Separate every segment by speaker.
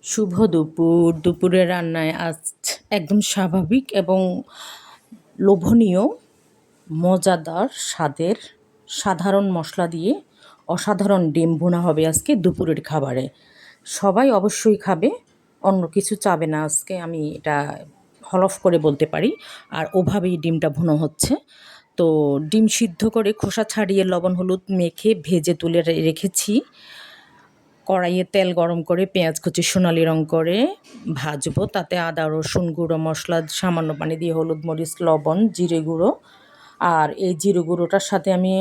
Speaker 1: শুভ দুপুর। দুপুরের রান্নায় আজ একদম স্বাভাবিক এবং লোভনীয়, মজাদার স্বাদের সাধারণ মশলা দিয়ে অসাধারণ ডিম ভুনা হবে আজকে দুপুরের খাবারে। সবাই অবশ্যই খাবে, অন্য কিছু চাবে না আজকে, আমি এটা হলফ করে বলতে পারি। আর ওভাবেই ডিমটা ভুনো হচ্ছে। তো ডিম সিদ্ধ করে খোসা ছাড়িয়ে লবণ হলুদ মেখে ভেজে তুলে রেখেছি। কড়াইয়ে তেল গরম করে পেঁয়াজ কুচি সোনালি রং করে ভাজবো। তাতে আদা রসুন গুঁড়ো মশলা সামান্য পানি দিয়ে হলুদ মরিচ লবণ জিরে গুঁড়ো, আর এই জিরে গুঁড়োটার সাথে আমি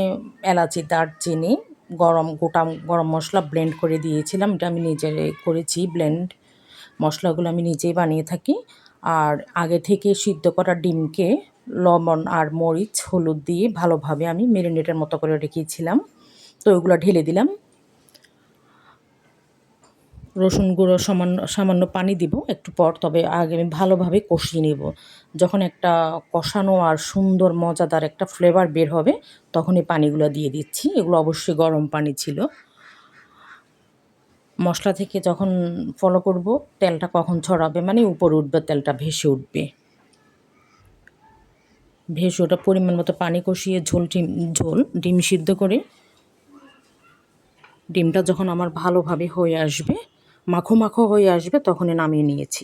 Speaker 1: এলাচি দারচিনি গোটা গরম মশলা ব্লেন্ড করে দিয়েছিলাম। এটা আমি নিজে করেছি ব্লেন্ড, মশলাগুলো আমি নিজেই বানিয়ে থাকি। আর আগে থেকে সিদ্ধ করা ডিমকে লবণ আর মরিচ হলুদ দিয়ে ভালোভাবে আমি ম্যারিনেটের মতো করে রেখেছিলাম। তো ওগুলো ঢেলে দিলাম। রসুন গুঁড়ো সামান্য পানি দিব একটু পর, তবে আগে আমি ভালোভাবে কষিয়ে নেব। যখন একটা কষানো আর সুন্দর মজাদার একটা ফ্লেভার বের হবে তখন এই পানিগুলো দিয়ে দিচ্ছি। এগুলো অবশ্যই গরম পানি ছিল। মশলা থেকে যখন ফলো করব তেলটা কখন ছড়াবে, মানে উপরে উঠবে, তেলটা ভেসে উঠবে। ভেসে ওটা পরিমাণ মতো পানি কষিয়ে ঝোল ডিম সিদ্ধ করে ডিমটা যখন আমার ভালোভাবে হয়ে আসবে, মাখো মাখো হয়ে আসবে, তখনই নামিয়ে নিয়েছি।